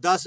10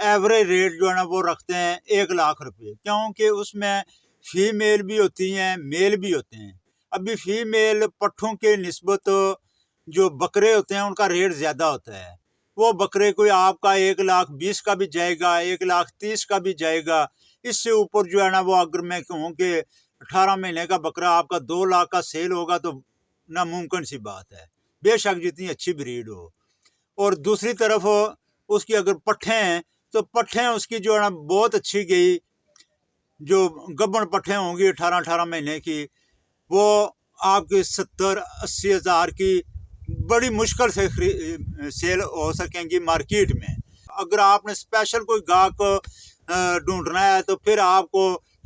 average rate جو ہے نا وہ رکھتے ہیں 1 لاکھ روپے، کیونکہ اس میں فیمیل بھی ہوتی ہیں میل بھی ہوتے ہیں۔ ابھی فیمیل پٹھوں کے نسبت جو بکرے ہوتے ہیں ان کا ریٹ زیادہ ہوتا ہے، وہ بکرے کوئی آپ کا 1,20,000 کا بھی جائے گا، 1,30,000 کا بھی جائے گا۔ اس سے اوپر جو ہے نا وہ اگر میں کہوں کہ 18 مہینے کا بکرا آپ کا 2 لاکھ کا سیل ہوگا تو ناممکن سی بات ہے، بے شک جتنی اچھی بریڈ ہو۔ اور دوسری طرف اس کی اگر پٹھیں ہیں تو پٹھیں اس کی جو ہے نا بہت اچھی گئی، جو گبن پٹھیں ہوں گی 18 مہینے کی، وہ آپ کی 70-80 ہزار کی بڑی مشکل سے سیل ہو سکیں گی مارکیٹ میں۔ اگر آپ نے اسپیشل کوئی گاہک ڈھونڈنا ہے تو پھر آپ کو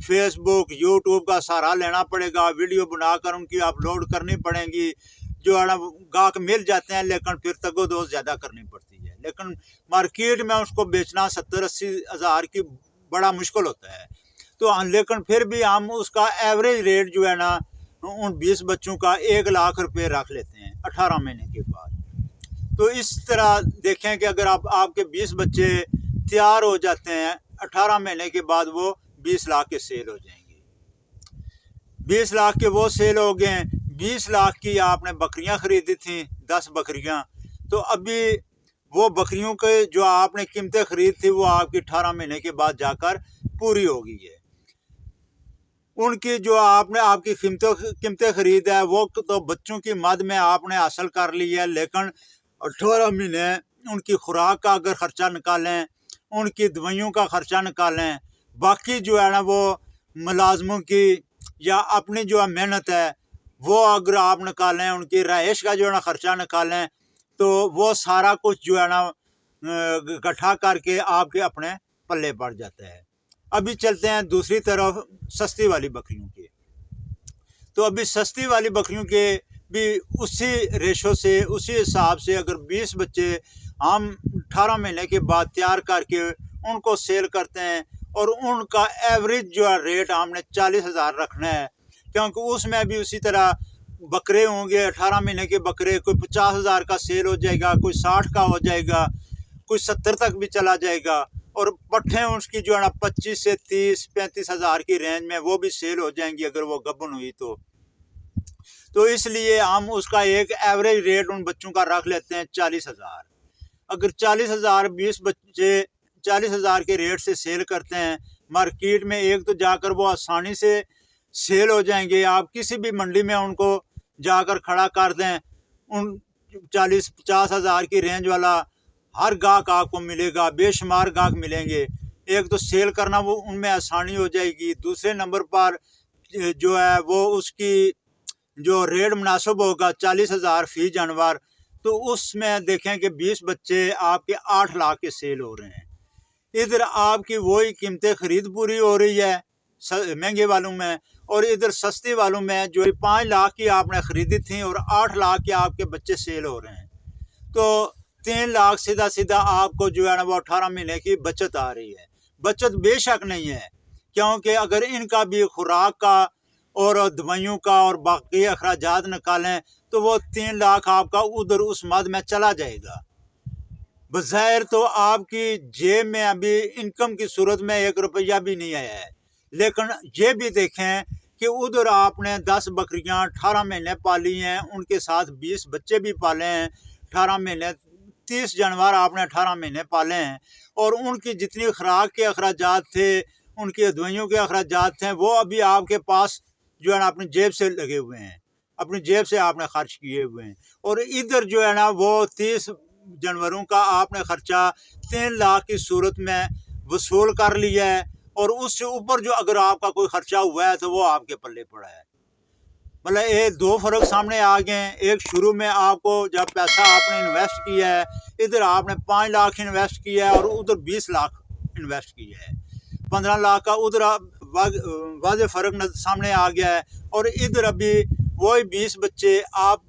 فیس بک یوٹیوب کا سہارا لینا پڑے گا، ویڈیو بنا کر ان کی اپلوڈ کرنی پڑیں گی، جو ہے نا گاہک مل جاتے ہیں لیکن پھر تگ و دو زیادہ کرنی پڑتی ہے۔ لیکن مارکیٹ میں اس کو بیچنا 70-80 ہزار کی بڑا مشکل ہوتا ہے، تو لیکن پھر بھی ہم اس کا ایوریج ریٹ جو ہے نا ان 20 بچوں کا 1 لاکھ روپے رکھ لیتے ہیں 18 مہینے کے بعد۔ تو اس طرح دیکھیں کہ اگر آپ کے 20 بچے تیار ہو جاتے ہیں 18 مہینے کے بعد، وہ 20 لاکھ کے سیل ہو جائیں گے۔ 20 لاکھ کے وہ سیل ہو گئے۔ 20 لاکھ کی آپ نے بکریاں خریدی تھیں، 10 بکریاں، تو ابھی وہ بکریوں کے جو آپ نے قیمتیں خرید تھی وہ آپ کی 18 مہینے کے بعد جا کر پوری ہو گئی ہے۔ ان کی جو آپ کی قیمتیں خرید ہے وہ تو بچوں کی مد میں آپ نے حاصل کر لی ہے، لیکن 18 مہینے ان کی خوراک کا اگر خرچہ نکالیں، ان کی دوائیوں کا خرچہ نکالیں، باقی جو ہے نا وہ ملازموں کی یا اپنی جو ہے محنت ہے وہ اگر آپ نکالیں، ان کی رہائش کا جو ہے نا خرچہ نکالیں، تو وہ سارا کچھ جو ہے نا اکٹھا کر کے آپ کے اپنے پلے پڑ جاتا ہے۔ ابھی چلتے ہیں دوسری طرف سستی والی بکریوں کے۔ تو ابھی سستی والی بکریوں کے بھی اسی ریشو سے، اسی حساب سے اگر 20 بچے ہم 18 مہینے کے بعد تیار کر کے ان کو سیل کرتے ہیں، اور ان کا ایوریج جو ہے ریٹ ہم نے 40,000 رکھنا ہے، کیونکہ اس میں بھی اسی طرح بکرے ہوں گے 18 مہینے کے بکرے، کوئی 50,000 کا سیل ہو جائے گا، کوئی 60 کا ہو جائے گا، کوئی 70 تک بھی چلا جائے گا، اور پٹھیں اس کی جو ہے نا 25 سے 30-35 ہزار کی رینج میں وہ بھی سیل ہو جائیں گی اگر وہ گبن ہوئی تو اس لیے ہم اس کا ایک ایوریج ریٹ ان بچوں کا رکھ لیتے ہیں 40,000۔ اگر 40,000 20 بچے 40,000 کے ریٹ سے سیل کرتے ہیں مارکیٹ میں، ایک تو جا کر وہ آسانی سے سیل ہو جائیں گے، آپ کسی بھی منڈی میں ان کو جا کر کھڑا کر دیں، ان 40-50 ہزار کی رینج والا ہر گاہک آپ کو ملے گا، بے شمار گاہک ملیں گے۔ ایک تو سیل کرنا وہ ان میں آسانی ہو جائے گی، دوسرے نمبر پر جو ہے وہ اس کی جو ریٹ مناسب ہوگا 40,000 فی جانور، تو اس میں دیکھیں کہ 20 بچے آپ کے 8 لاکھ کے سیل ہو رہے ہیں۔ ادھر آپ کی وہی قیمتیں خرید پوری ہو رہی ہے مہنگے والوں میں، اور ادھر سستے والوں میں جو 5 لاکھ کی آپ نے خریدی تھیں اور 8 لاکھ کے آپ کے بچے سیل ہو رہے ہیں، تو 3 لاکھ سیدھا آپ کو جو ہے نا وہ 18 مہینے کی بچت آ رہی ہے۔ بچت بے شک نہیں ہے، کیونکہ اگر ان کا بھی خوراک کا اور دوائیوں کا اور باقی اخراجات نکالیں تو وہ 3 لاکھ آپ کا ادھر اس مد میں چلا جائے گا۔ بظاہر تو آپ کی جیب میں ابھی انکم کی صورت میں 1 روپیہ بھی نہیں آیا ہے، لیکن یہ بھی دیکھیں کہ ادھر آپ نے 10 بکریاں 18 مہینے پالی ہیں، ان کے ساتھ 20 بچے بھی پالے ہیں 18 مہینے، 30 جانور آپ نے 18 مہینے پالے ہیں، اور ان کی جتنی خوراک کے اخراجات تھے، ان کی دوائیوں کے اخراجات تھے، وہ ابھی آپ کے پاس جو ہے نا اپنی جیب سے لگے ہوئے ہیں، اپنی جیب سے آپ نے خرچ کیے ہوئے ہیں۔ اور ادھر جو ہے نا وہ 30 جانوروں کا آپ نے خرچہ 3 لاکھ کی صورت میں وصول کر لیا ہے، اور اس سے اوپر جو اگر آپ کا کوئی خرچہ ہوا ہے تو وہ آپ کے پلے پڑا ہے۔ مطلب یہ 2 فرق سامنے آ گئے ہیں۔ ایک شروع میں آپ کو جب پیسہ آپ نے انویسٹ کیا ہے، ادھر آپ نے 5 لاکھ انویسٹ کیا ہے اور ادھر 20 لاکھ انویسٹ کیا ہے، 15 لاکھ کا ادھر واضح فرق سامنے آ گیا ہے۔ اور ادھر ابھی وہی 20 بچے آپ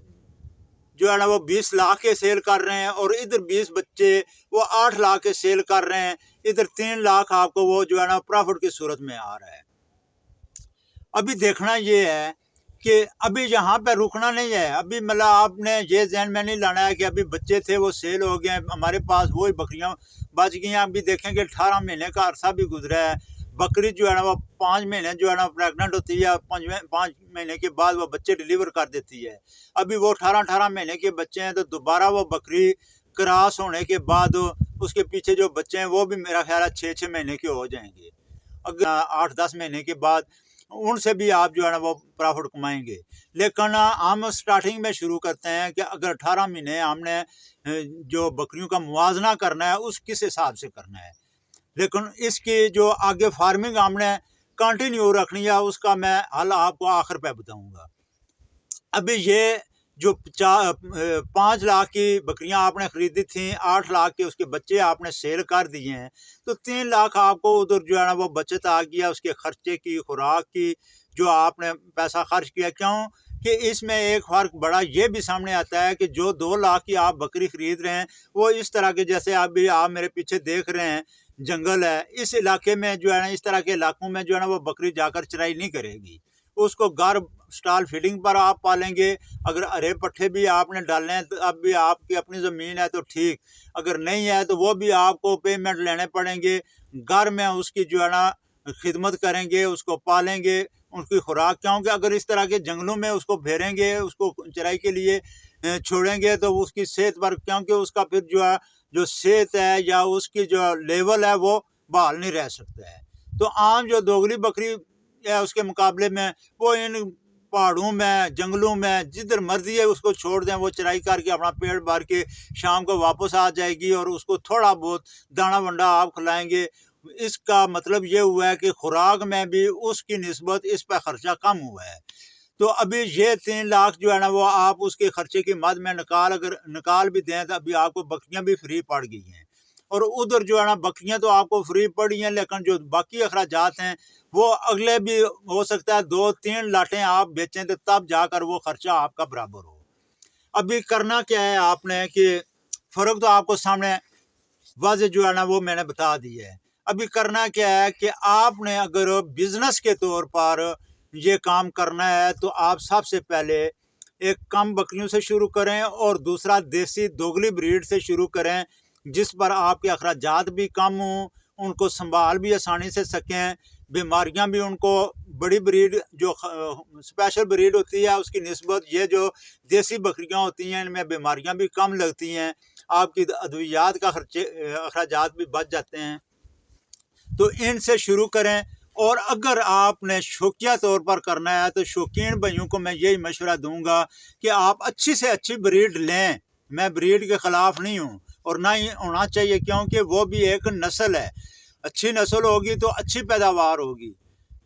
جو ہے نا وہ 20 لاکھ کے سیل کر رہے ہیں، اور ادھر 20 بچے وہ 8 لاکھ کے سیل کر رہے ہیں، ادھر 3 لاکھ آپ کو وہ جو ہے نا پرافٹ کی صورت میں آ رہا ہے۔ ابھی دیکھنا یہ ہے کہ ابھی یہاں پہ رکنا نہیں ہے. ابھی مطلب آپ نے یہ ذہن میں نہیں لانا ہے کہ ابھی بچے تھے وہ سیل ہو گئے ہیں, ہمارے پاس وہی بکریاں بچ گئی ہیں. ابھی دیکھیں کہ 18 مہینے کا عرصہ بھی گزرا ہے. بکری جو ہے نا وہ 5 مہینے جو ہے نا پریگننٹ ہوتی ہے, 5 مہینے کے بعد وہ بچے ڈلیور کر دیتی ہے. ابھی وہ 18 مہینے کے بچے ہیں, تو دوبارہ وہ بکری کراس ہونے کے بعد اس کے پیچھے جو بچے ہیں وہ بھی میرا خیال ہے 6 مہینے کے ہو جائیں گے. اگر 8-10 مہینے کے بعد ان سے بھی آپ جو ہے نا وہ پرافٹ کمائیں گے. لیکن ہم سٹارٹنگ میں شروع کرتے ہیں کہ اگر 18 مہینے ہم نے جو بکریوں کا موازنہ کرنا ہے اس کس حساب سے کرنا ہے. لیکن اس کی جو آگے فارمنگ ہم نے کنٹینیو رکھنی ہے اس کا میں حل آپ کو آخر پہ بتاؤں گا. ابھی یہ جو 5 لاکھ کی بکریاں آپ نے خریدی تھیں, 8 لاکھ کے اس کے بچے آپ نے سیل کر دیے ہیں, تو 3 لاکھ آپ کو ادھر جو ہے نا وہ بچت آ گیا اس کے خرچے کی, خوراک کی, جو آپ نے پیسہ خرچ کیا. کیوں کہ اس میں ایک فرق بڑا یہ بھی سامنے آتا ہے کہ جو 2 لاکھ کی آپ بکری خرید رہے ہیں وہ اس طرح کے, جیسے ابھی آپ میرے پیچھے دیکھ رہے ہیں جنگل ہے, اس علاقے میں جو ہے نا اس طرح کے علاقوں میں جو ہے نا وہ بکری جا کر چرائی نہیں کرے گی. اس کو گھر سٹال فیڈنگ پر آپ پالیں گے. اگر ہرے پٹھے بھی آپ نے ڈالنے ہیں تو اب بھی آپ کی اپنی زمین ہے تو ٹھیک, اگر نہیں ہے تو وہ بھی آپ کو پیمنٹ لینے پڑیں گے. گھر میں اس کی جو ہے نا خدمت کریں گے, اس کو پالیں گے, ان کی خوراک. کیونکہ اگر اس طرح کے جنگلوں میں اس کو بھیریں گے, اس کو چرائی کے لیے چھوڑیں گے, تو اس کی صحت پر, کیونکہ اس کا پھر جو ہے جو صحت ہے یا اس کی جو لیول ہے وہ بحال نہیں رہ سکتا ہے. تو عام جو دوگلی بکری ہے اس کے مقابلے میں وہ ان پہاڑوں میں, جنگلوں میں, جدھر مرضی ہے اس کو چھوڑ دیں, وہ چرائی کر کے اپنا پیٹ بھر کے شام کو واپس آ جائے گی, اور اس کو تھوڑا بہت دانہ ونڈا آپ کھلائیں گے. اس کا مطلب یہ ہوا ہے کہ خوراک میں بھی اس کی نسبت اس پہ خرچہ کم ہوا ہے. تو ابھی یہ 3 لاکھ جو ہے نا وہ آپ اس کے خرچے کی مد میں اگر نکال بھی دیں تو ابھی آپ کو بکریاں بھی فری پڑ گئی ہیں, اور ادھر جو ہے نا بکریاں تو آپ کو فری پڑی ہیں, لیکن جو باقی اخراجات ہیں وہ اگلے بھی ہو سکتا ہے 2-3 لاٹیں آپ بیچیں تو تب جا کر وہ خرچہ آپ کا برابر ہو. ابھی کرنا کیا ہے آپ نے کہ فرق تو آپ کو سامنے واضح جو ہے نا وہ میں نے بتا دی ہے. ابھی کرنا کیا ہے کہ آپ نے اگر بزنس کے طور پر یہ کام کرنا ہے تو آپ سب سے پہلے ایک کم بکریوں سے شروع کریں, اور دوسرا دیسی دوگلی بریڈ سے شروع کریں, جس پر آپ کے اخراجات بھی کم ہوں, ان کو سنبھال بھی آسانی سے سکیں, بیماریاں بھی ان کو بڑی بریڈ جو اسپیشل بریڈ ہوتی ہے اس کی نسبت یہ جو دیسی بکریاں ہوتی ہیں ان میں بیماریاں بھی کم لگتی ہیں, آپ کی ادویات کا اخراجات بھی بچ جاتے ہیں. تو ان سے شروع کریں. اور اگر آپ نے شوقیہ طور پر کرنا ہے تو شوقین بھائیوں کو میں یہی مشورہ دوں گا کہ آپ اچھی سے اچھی بریڈ لیں. میں بریڈ کے خلاف نہیں ہوں, اور نہ ہی ہونا چاہیے, کیونکہ وہ بھی ایک نسل ہے. اچھی نسل ہوگی تو اچھی پیداوار ہوگی.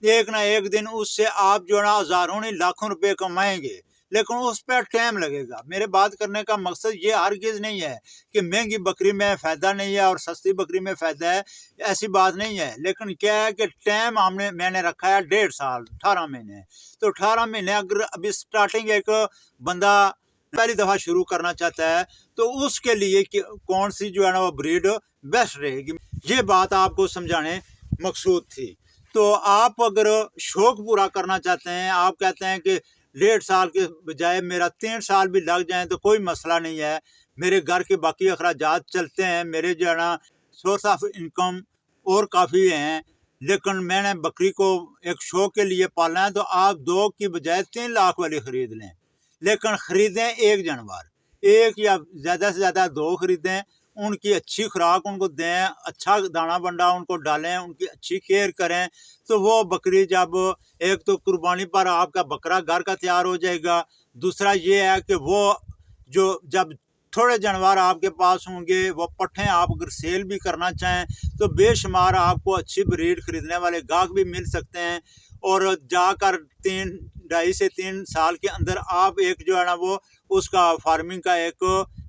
ایک نہ ایک دن اس سے آپ جو ہے نا ہزاروں نہیں لاکھوں روپے کمائیں گے, لیکن اس پہ ٹائم لگے گا. میرے بات کرنے کا مقصد یہ ہرگز نہیں ہے کہ مہنگی بکری میں فائدہ نہیں ہے اور سستی بکری میں فائدہ ہے, ایسی بات نہیں ہے. لیکن کیا ہے کہ ٹائم میں نے رکھا ہے 1.5 سال 18 مہینے. تو 18 مہینے اگر ابھی سٹارٹنگ ایک بندہ پہلی دفعہ شروع کرنا چاہتا ہے تو اس کے لیے کون سی جو ہے نا وہ بریڈ بیسٹ رہے گی, یہ بات آپ کو سمجھانے مقصود تھی. تو آپ اگر شوق پورا کرنا چاہتے ہیں, آپ کہتے ہیں کہ 1.5 سال کے بجائے میرا 3 سال بھی لگ جائیں تو کوئی مسئلہ نہیں ہے, میرے گھر کے باقی اخراجات چلتے ہیں, میرے جو ہے نا سورس آف انکم اور کافی ہیں, لیکن میں نے بکری کو ایک شوق کے لیے پالنا ہے, تو آپ 2 کی بجائے 3 لاکھ والی خرید لیں. لیکن خریدیں ایک جانور, ایک یا زیادہ سے زیادہ 2 خریدیں, ان کی اچھی خوراک ان کو دیں, اچھا دانہ بنڈا ان کو ڈالیں, ان کی اچھی کیئر کریں. تو وہ بکری جب ایک تو قربانی پر آپ کا بکرا گھر کا تیار ہو جائے گا, دوسرا یہ ہے کہ وہ جو جب تھوڑے جانور آپ کے پاس ہوں گے, وہ پٹھیں آپ اگر سیل بھی کرنا چاہیں تو بے شمار آپ کو اچھی بریڈ خریدنے والے گاہک بھی مل سکتے ہیں, اور جا کر 2.5 سے 3 سال کے اندر آپ ایک جو ہے نا وہ اس کا فارمنگ کا ایک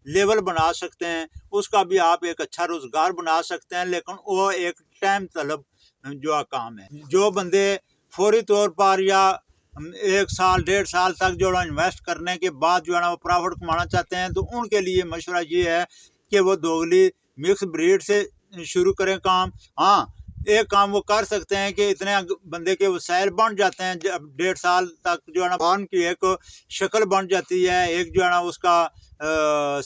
لیول بنا سکتے ہیں, اس کا بھی آپ ایک اچھا روزگار بنا سکتے ہیں. لیکن وہ ایک ٹائم طلب جو کام ہے. جو بندے فوری طور پر یا 1 سال 1.5 سال تک جو انویسٹ کرنے کے بعد جو ہے نا وہ پرافٹ کمانا چاہتے ہیں, تو ان کے لیے مشورہ یہ ہے کہ وہ دوگلی مکس بریڈ سے شروع کریں کام. ہاں, ایک کام وہ کر سکتے ہیں کہ اتنے بندے کے وسائل بن جاتے ہیں، جب 1.5 سال تک جو ہے نا فارم کی ایک شکل بن جاتی ہے، ایک جو ہے نا اس کا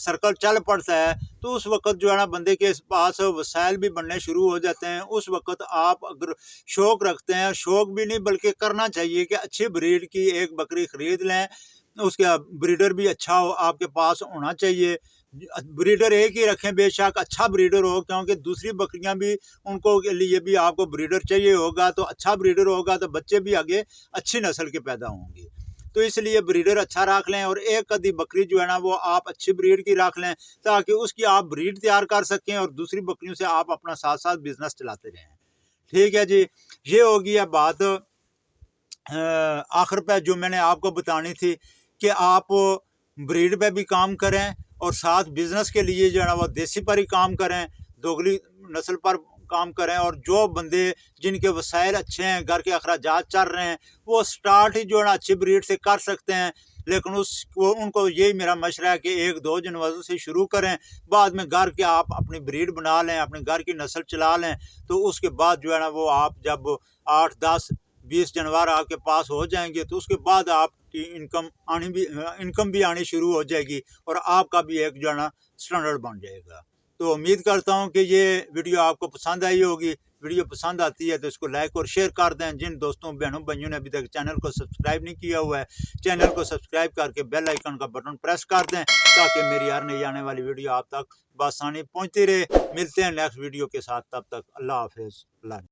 سرکل چل پڑتا ہے، تو اس وقت جو ہے نا بندے کے پاس وسائل بھی بننے شروع ہو جاتے ہیں۔ اس وقت آپ اگر شوق رکھتے ہیں، شوق بھی نہیں بلکہ کرنا چاہیے کہ اچھی بریڈ کی ایک بکری خرید لیں، اس کا بریڈر بھی اچھا ہو آپ کے پاس ہونا چاہیے۔ بریڈر ایک ہی رکھیں، بے شک اچھا بریڈر ہو، کیونکہ دوسری بکریاں بھی ان کو کے لیے بھی آپ کو بریڈر چاہیے ہوگا، تو اچھا بریڈر ہوگا تو بچے بھی آگے اچھی نسل کے پیدا ہوں گے۔ تو اس لیے بریڈر اچھا رکھ لیں، اور ایک آدھی بکری جو ہے نا وہ آپ اچھی بریڈ کی رکھ لیں، تاکہ اس کی آپ بریڈ تیار کر سکیں اور دوسری بکریوں سے آپ اپنا ساتھ ساتھ بزنس چلاتے رہیں۔ ٹھیک ہے جی، یہ ہوگی اب بات آخر پہ جو میں نے آپ کو بتانی تھی کہ آپ بریڈ پہ بھی کام کریں اور ساتھ بزنس کے لیے جو ہے نا وہ دیسی پر ہی کام کریں، دوگلی نسل پر کام کریں، اور جو بندے جن کے وسائل اچھے ہیں، گھر کے اخراجات چل رہے ہیں، وہ سٹارٹ ہی جو ہے نا اچھی بریڈ سے کر سکتے ہیں، لیکن ان کو یہی میرا مشورہ ہے کہ 1-2 جانوروں سے شروع کریں، بعد میں گھر کے آپ اپنی بریڈ بنا لیں، اپنے گھر کی نسل چلا لیں، تو اس کے بعد جو ہے نا وہ آپ جب 8-10-20 جانور آپ کے پاس ہو جائیں گے تو اس کے بعد آپ کی انکم بھی آنی شروع ہو جائے گی، اور آپ کا بھی ایک جو ہے نا سٹینڈرڈ بن جائے گا۔ تو امید کرتا ہوں کہ یہ ویڈیو آپ کو پسند آئی ہوگی۔ ویڈیو پسند آتی ہے تو اس کو لائک اور شیئر کر دیں۔ جن دوستوں بہنوں بھائیوں نے ابھی تک چینل کو سبسکرائب نہیں کیا ہوا ہے، چینل کو سبسکرائب کر کے بیل آئیکن کا بٹن پریس کر دیں، تاکہ میری ہر نئی آنے والی ویڈیو آپ تک بآسانی پہنچتی رہے۔ ملتے ہیں نیکسٹ ویڈیو کے ساتھ، تب تک اللہ حافظ۔ اللہ